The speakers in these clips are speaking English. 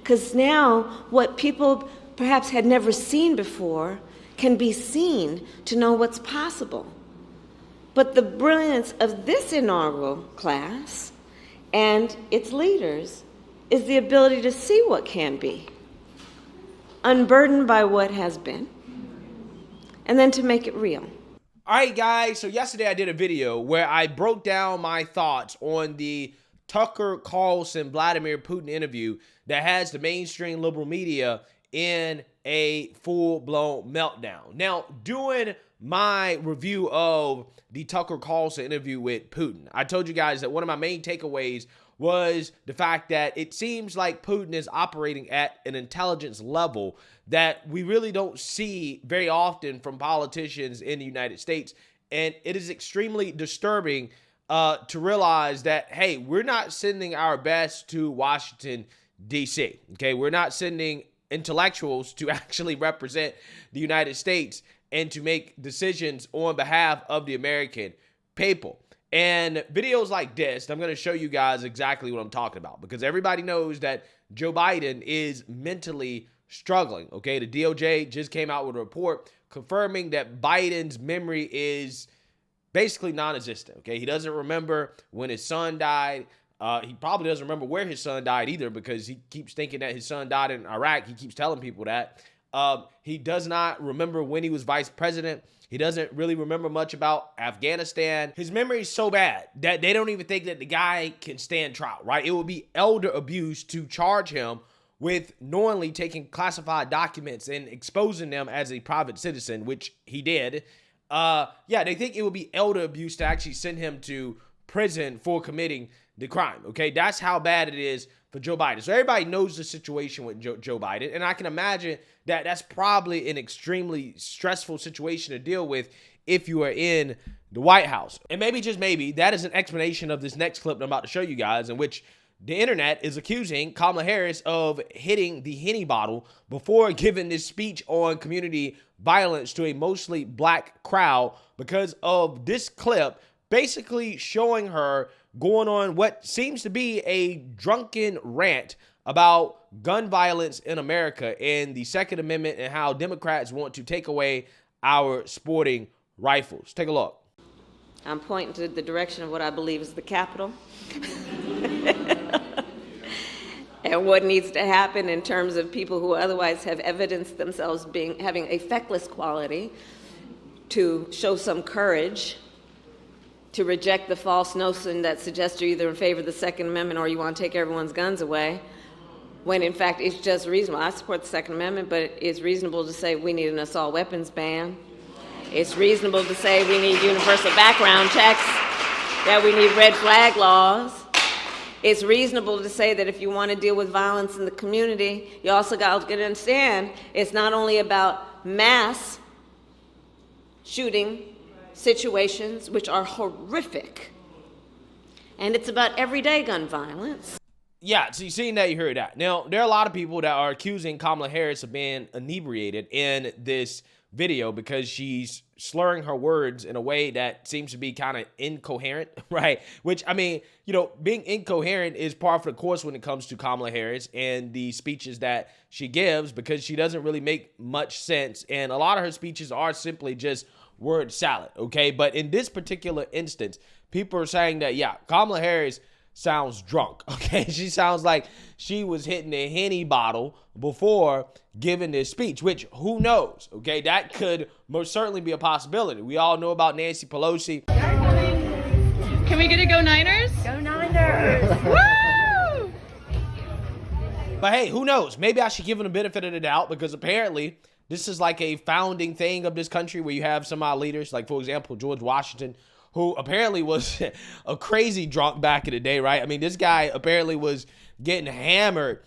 Because now what people perhaps had never seen before can be seen to know what's possible. But the brilliance of this inaugural class and its leaders is the ability to see what can be, unburdened by what has been, and then to make it real. All right, guys, so yesterday I did a video where I broke down my thoughts on the Tucker Carlson Vladimir Putin interview that has the mainstream liberal media in a full-blown meltdown. Now, doing my review of the Tucker Carlson interview with Putin, I told you guys that one of my main takeaways was the fact that it seems like Putin is operating at an intelligence level that we really don't see very often from politicians in the United States. And it is extremely disturbing to realize that, hey, we're not sending our best to Washington, D.C. Okay, we're not sending intellectuals to actually represent the United States and to make decisions on behalf of the American people. And videos like this, I'm going to show you guys exactly what I'm talking about, because everybody knows that Joe Biden is mentally struggling. Okay, the DOJ just came out with a report confirming that Biden's memory is basically non-existent. Okay, he doesn't remember when his son died. He probably doesn't remember where his son died either, because he keeps thinking that his son died in Iraq. He keeps telling people that. He does not remember when he was vice president. He doesn't really remember much about Afghanistan. His memory is so bad that they don't even think that the guy can stand trial, right? It would be elder abuse to charge him with knowingly taking classified documents and exposing them as a private citizen, which he did. Yeah, they think it would be elder abuse to actually send him to prison for committing the crime. Okay, that's how bad it is for Joe Biden. So everybody knows the situation with Joe Biden, and I can imagine that that's probably an extremely stressful situation to deal with if you are in the White House. And maybe, just maybe, that is an explanation of this next clip that I'm about to show you guys, in which the internet is accusing Kamala Harris of hitting the Henny bottle before giving this speech on community violence to a mostly black crowd, because of this clip basically showing her going on what seems to be a drunken rant about gun violence in America and the Second Amendment and how Democrats want to take away our sporting rifles. Take a look. I'm pointing to the direction of what I believe is the Capitol. And what needs to happen in terms of people who otherwise have evidenced themselves having a feckless quality, to show some courage, to reject the false notion that suggests you're either in favor of the Second Amendment or you want to take everyone's guns away, when in fact it's just reasonable. I support the Second Amendment, but it's reasonable to say we need an assault weapons ban. It's reasonable to say we need universal background checks, that we need red flag laws. It's reasonable to say that if you want to deal with violence in the community, you also got to understand it's not only about mass shooting situations, which are horrific, and it's about everyday gun violence. Yeah, so you've seen that, you heard that. Now, there are a lot of people that are accusing Kamala Harris of being inebriated in this video because she's slurring her words in a way that seems to be kind of incoherent, right? Which, I mean, you know, being incoherent is par for the course when it comes to Kamala Harris and the speeches that she gives, because she doesn't really make much sense, and a lot of her speeches are simply just word salad, okay? But in this particular instance, people are saying that, yeah, Kamala Harris sounds drunk, okay? She sounds like she was hitting a Henny bottle before giving this speech, which, who knows, okay? That could most certainly be a possibility. We all know about Nancy Pelosi. Can we get a Go Niners? Go Niners! Woo! But hey, who knows? Maybe I should give him the benefit of the doubt, because apparently this is like a founding thing of this country where you have some leaders, like, for example, George Washington, who apparently was a crazy drunk back in the day, right? I mean, this guy apparently was getting hammered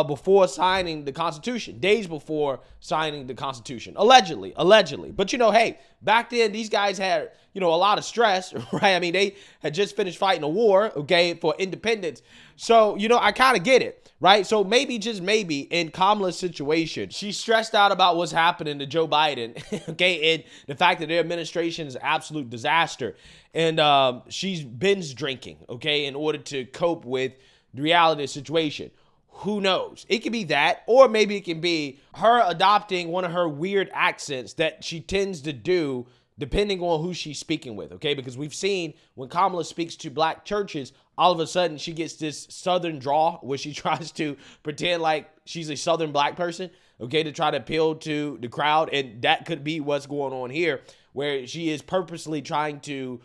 before signing the Constitution, days before signing the Constitution, allegedly. But, you know, hey, back then, these guys had, you know, a lot of stress, right? I mean, they had just finished fighting a war, okay, for independence. So, you know, I kind of get it, right? So maybe, just maybe, in Kamala's situation, she's stressed out about what's happening to Joe Biden, okay, and the fact that their administration is an absolute disaster. And she's binge drinking, okay, in order to cope with the reality of the situation. Who knows? It could be that, or maybe it can be her adopting one of her weird accents that she tends to do depending on who she's speaking with, okay? Because we've seen when Kamala speaks to black churches, all of a sudden she gets this southern drawl where she tries to pretend like she's a southern black person, okay, to try to appeal to the crowd. And that could be what's going on here, where she is purposely trying to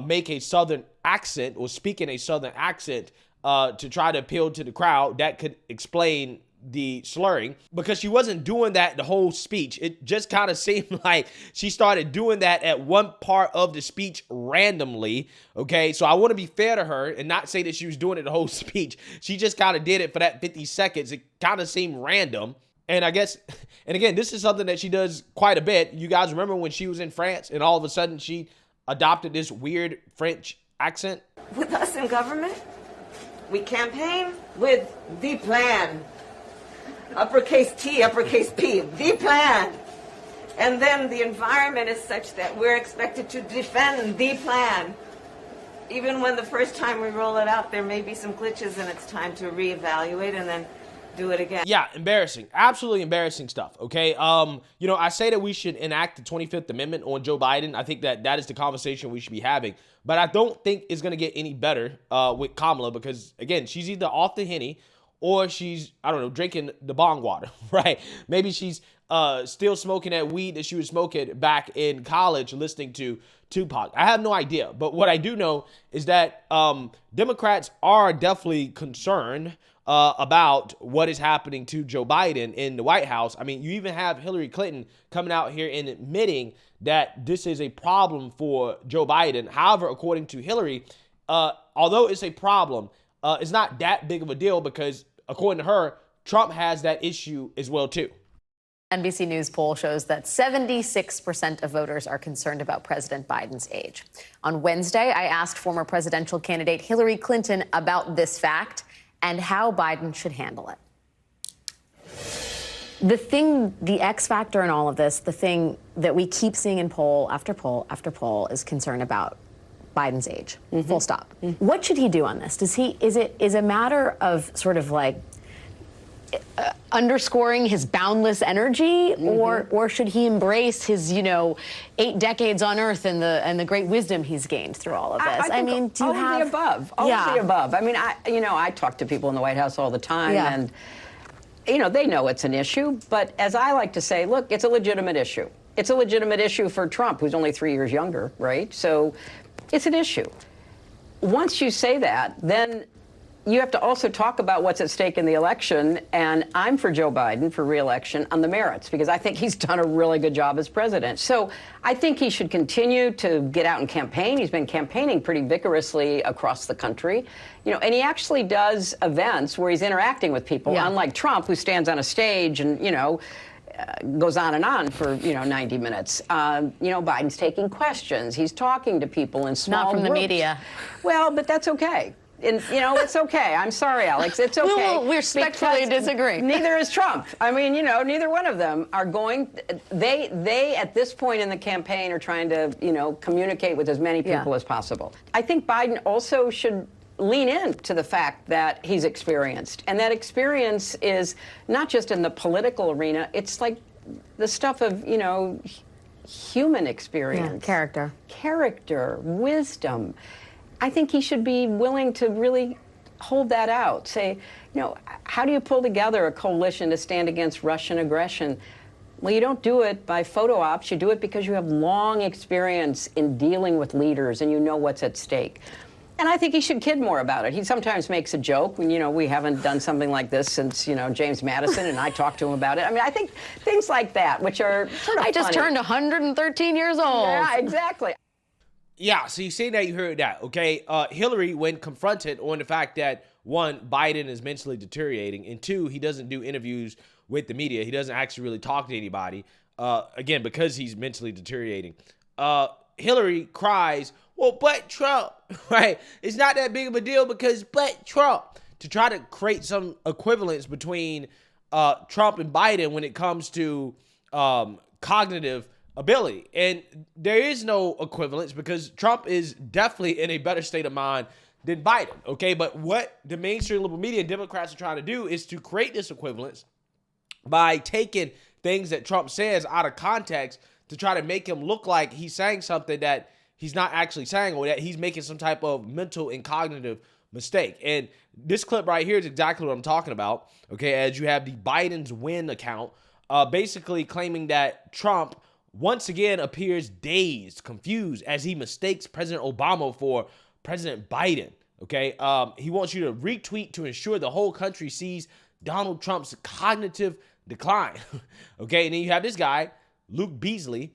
make a southern accent or speak in a southern accent to try to appeal to the crowd. That could explain the slurring, because she wasn't doing that the whole speech. It just kind of seemed like she started doing that at one part of the speech randomly, okay? So I want to be fair to her and not say that she was doing it the whole speech. She just kind of did it for that 50 seconds. It kind of seemed random. And I guess, and again, this is something that she does quite a bit. You guys remember when she was in France and all of a sudden she adopted this weird French accent? With us in government, we campaign with the plan. Uppercase T, uppercase P, the plan. And then the environment is such that we're expected to defend the plan. Even when the first time we roll it out, there may be some glitches and it's time to reevaluate and then do it again. Yeah, embarrassing. Absolutely embarrassing stuff, okay? You know, I say that we should enact the 25th Amendment on Joe Biden. I think that that is the conversation we should be having. But I don't think it's going to get any better with Kamala because, again, she's either off the Henny or she's, I don't know, drinking the bong water, right? Maybe she's still smoking that weed that she was smoking back in college listening to Tupac. I have no idea. But what I do know is that Democrats are definitely concerned about what is happening to Joe Biden in the White House. I mean, you even have Hillary Clinton coming out here and admitting that this is a problem for Joe Biden. However, according to Hillary, although it's a problem, it's not that big of a deal because, according to her, Trump has that issue as well, too. NBC News poll shows that 76% of voters are concerned about President Biden's age. On Wednesday, I asked former presidential candidate Hillary Clinton about this fact and how Biden should handle it. The X factor in all of this, the thing that we keep seeing in poll after poll after poll is concern about Biden's age, full stop. What should he do on this? Is it a matter of sort of like underscoring his boundless energy, or should he embrace his 8 decades on Earth and the great wisdom he's gained through all of this? I mean, do you have the above? All of the above. I mean, I talk to people in the White House all the time, and they know it's an issue. But as I like to say, look, it's a legitimate issue. It's a legitimate issue for Trump, who's only 3 years younger, right? So it's an issue. Once you say that, then you have to also talk about what's at stake in the election, and I'm for Joe Biden for re-election on the merits, because I think he's done a really good job as president. So I think he should continue to get out and campaign. He's been campaigning pretty vigorously across the country, and he actually does events where he's interacting with people, unlike Trump, who stands on a stage and, goes on and on for 90 minutes. Biden's taking questions. He's talking to people in small Not from groups. the media. Well, but that's okay. And, it's okay. I'm sorry, Alex. It's okay. We respectfully disagree. Neither is Trump. I mean, neither one of them are going. They at this point in the campaign are trying to, communicate with as many people as possible. I think Biden also should lean in to the fact that he's experienced. And that experience is not just in the political arena. It's like the stuff of, human experience. Character, wisdom. I think he should be willing to really hold that out. Say, how do you pull together a coalition to stand against Russian aggression? Well, you don't do it by photo ops. You do it because you have long experience in dealing with leaders and you know what's at stake. And I think he should kid more about it. He sometimes makes a joke when, we haven't done something like this since, James Madison, and I talked to him about it. I mean, I think things like that, which are sort of I just funny. turned 113 years old. Yeah, exactly. Yeah, so you see that, you heard that, okay? Hillary, when confronted on the fact that, one, Biden is mentally deteriorating, and two, he doesn't do interviews with the media. He doesn't actually really talk to anybody, again, because he's mentally deteriorating. Hillary cries, well, but Trump, right? It's not that big of a deal because but Trump, to try to create some equivalence between Trump and Biden when it comes to cognitive ability. And there is no equivalence because Trump is definitely in a better state of mind than Biden, okay? But what the mainstream liberal media and Democrats are trying to do is to create this equivalence by taking things that Trump says out of context to try to make him look like he's saying something that he's not actually saying, or that he's making some type of mental and cognitive mistake. And this clip right here is exactly what I'm talking about, okay? As you have the Biden's Win account basically claiming that Trump once again appears dazed, confused, as he mistakes President Obama for President Biden, okay? He wants you to retweet to ensure the whole country sees Donald Trump's cognitive decline, okay? And then you have this guy, Luke Beasley.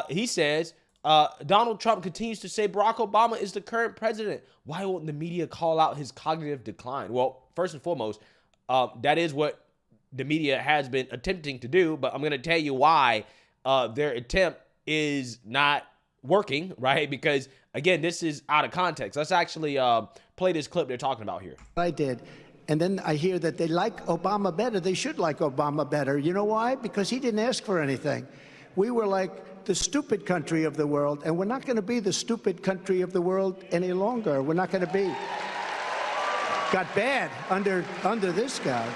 He says, Donald Trump continues to say Barack Obama is the current president. Why won't the media call out his cognitive decline? Well, first and foremost, that is what the media has been attempting to do, but I'm going to tell you why their attempt is not working, right? Because, again, this is out of context. Let's actually play this clip they're talking about here. I did. And then I hear that they like Obama better. They should like Obama better. You know why? Because he didn't ask for anything. We were like the stupid country of the world, and we're not going to be the stupid country of the world any longer. We're not going to be. Got bad under this guy.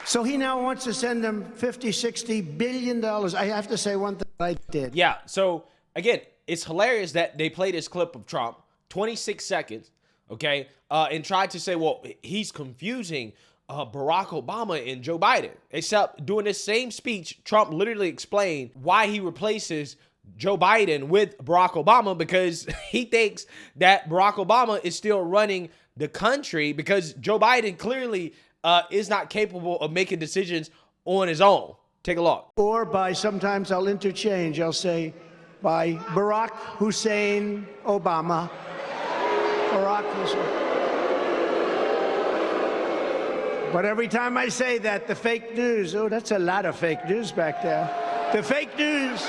So he now wants to send them $50, $60 billion. I have to say one thing I did. Yeah, so again, it's hilarious that they play this clip of Trump, 26 seconds, okay, and tried to say, well, he's confusing Barack Obama and Joe Biden. Except during this same speech, Trump literally explained why he replaces Joe Biden with Barack Obama, because he thinks that Barack Obama is still running the country because Joe Biden clearly is not capable of making decisions on his own. Take a look. Or by, sometimes I'll interchange. I'll say by Barack Hussein Obama. Barack Hussein. But every time I say that, the fake news, oh, that's a lot of fake news back there. The fake news.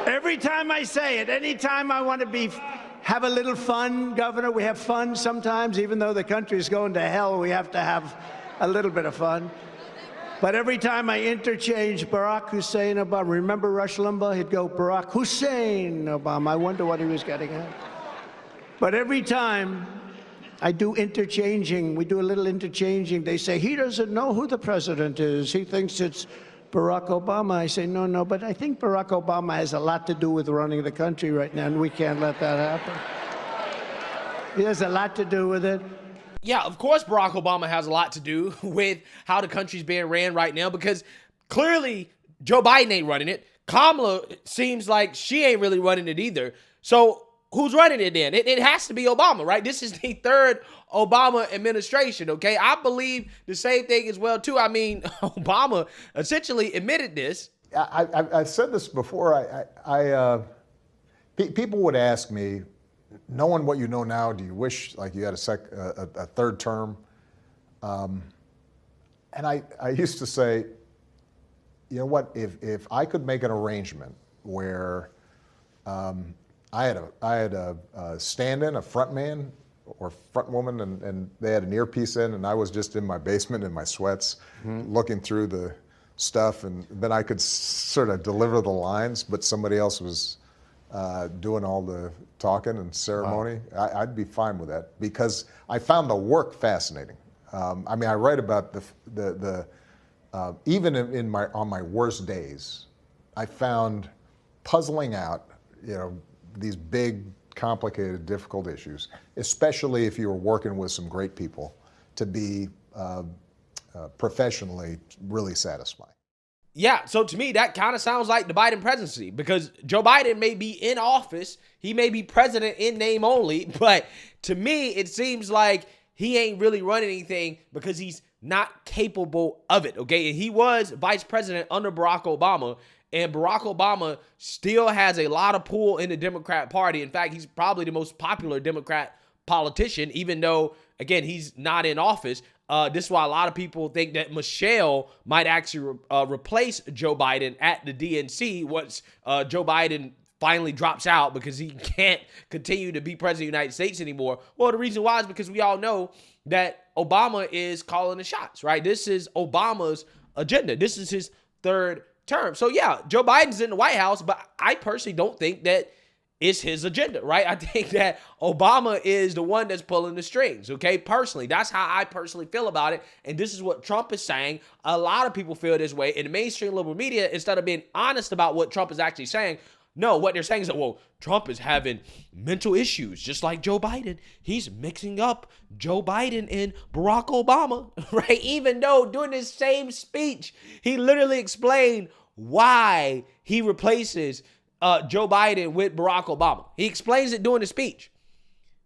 Every time I say it, anytime I want to have a little fun, Governor, we have fun sometimes, even though the country is going to hell, we have to have a little bit of fun. But every time I interchange Barack Hussein Obama, remember Rush Limbaugh? He'd go, Barack Hussein Obama. I wonder what he was getting at. But every time I do interchanging, we do a little interchanging, they say, he doesn't know who the president is. He thinks it's Barack Obama. I say, no, but I think Barack Obama has a lot to do with running the country right now, and we can't let that happen. He has a lot to do with it. Yeah, of course Barack Obama has a lot to do with how the country's being ran right now, because clearly Joe Biden ain't running it. Kamala seems like she ain't really running it either. So who's running it then? It has to be Obama, right? This is the third Obama administration, okay? I believe the same thing as well, too. I mean, Obama essentially admitted this. I've said this before. People would ask me, knowing what you know now, do you wish like you had a third term? And I used to say, you know what, if I could make an arrangement where I had a stand-in, a front man or front woman, and they had an earpiece in, and I was just in my basement in my sweats, looking through the stuff, and then I could sort of deliver the lines, but somebody else was doing all the talking and ceremony. Wow. I'd be fine with that, because I found the work fascinating. I mean, I write about the even on my worst days, I found puzzling out, these big, complicated, difficult issues, especially if you were working with some great people, to be professionally really satisfying. Yeah, so to me, that kind of sounds like the Biden presidency, because Joe Biden may be in office, he may be president in name only, but to me, it seems like he ain't really running anything because he's not capable of it, okay? And he was vice president under Barack Obama, and Barack Obama still has a lot of pull in the Democrat Party. In fact, he's probably the most popular Democrat politician, even though, again, he's not in office. This is why a lot of people think that Michelle might actually replace Joe Biden at the DNC once Joe Biden finally drops out, because he can't continue to be president of the United States anymore. Well, the reason why is because we all know that Obama is calling the shots, right? This is Obama's agenda. This is his third term. So yeah, Joe Biden's in the White House, but I personally don't think that it's his agenda, right? I think that Obama is the one that's pulling the strings, okay? Personally, that's how I personally feel about it. And this is what Trump is saying. A lot of people feel this way. In the mainstream liberal media, instead of being honest about what Trump is actually saying, no, what they're saying is that, well, Trump is having mental issues, just like Joe Biden. He's mixing up Joe Biden and Barack Obama, right? Even though during this same speech, he literally explained why he replaces Joe Biden with Barack Obama. He explains it during the speech.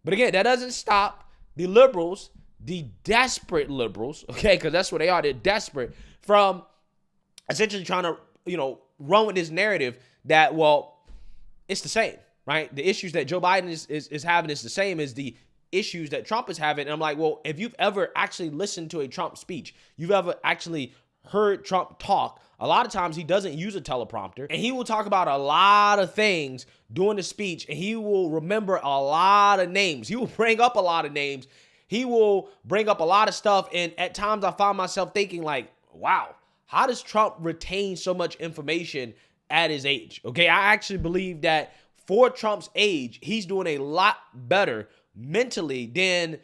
But again, that doesn't stop the liberals, the desperate liberals, okay, because that's what they are. They're desperate from essentially trying to, run with this narrative that, well, it's the same, right? The issues that Joe Biden is having is the same as the issues that Trump is having. And I'm like, well, if you've ever actually listened to a Trump speech, you've ever actually heard Trump talk, a lot of times he doesn't use a teleprompter, and he will talk about a lot of things during the speech, and he will remember a lot of names. He will bring up a lot of names. He will bring up a lot of stuff, and at times I find myself thinking like, wow, how does Trump retain so much information at his age? Okay, I actually believe that for Trump's age, he's doing a lot better mentally than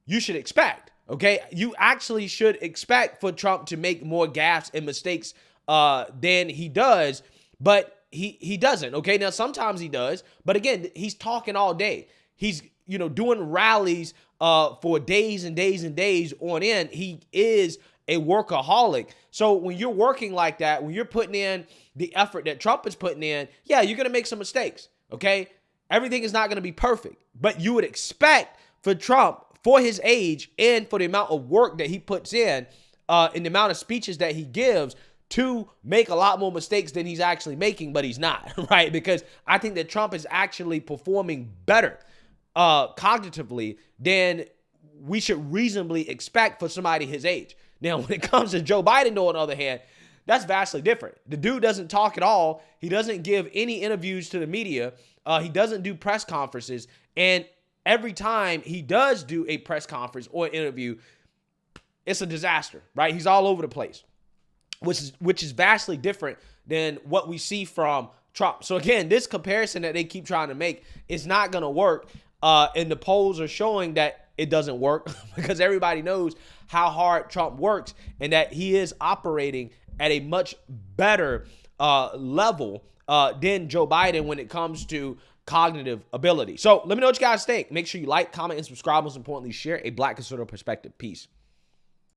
you should expect. Okay, you actually should expect for Trump to make more gaffes and mistakes than he does, but he doesn't. Okay, now sometimes he does, but again, he's talking all day. He's doing rallies for days and days and days on end. He is a workaholic. So when you're working like that, when you're putting in the effort that Trump is putting in, yeah, you're gonna make some mistakes. Okay, everything is not gonna be perfect, but you would expect for Trump, for his age and for the amount of work that he puts in the amount of speeches that he gives, to make a lot more mistakes than he's actually making, but he's not, right? Because I think that Trump is actually performing better cognitively than we should reasonably expect for somebody his age. Now, when it comes to Joe Biden, though, on the other hand, that's vastly different. The dude doesn't talk at all. He doesn't give any interviews to the media. He doesn't do press conferences. And every time he does do a press conference or interview, it's a disaster, right? He's all over the place, which is vastly different than what we see from Trump. So again, this comparison that they keep trying to make is not going to work. And the polls are showing that it doesn't work because everybody knows how hard Trump works and that he is operating at a much better level than Joe Biden when it comes to cognitive ability. So let me know what you guys think. Make sure you like, comment, and subscribe. Most importantly, share a Black conservative perspective. Peace.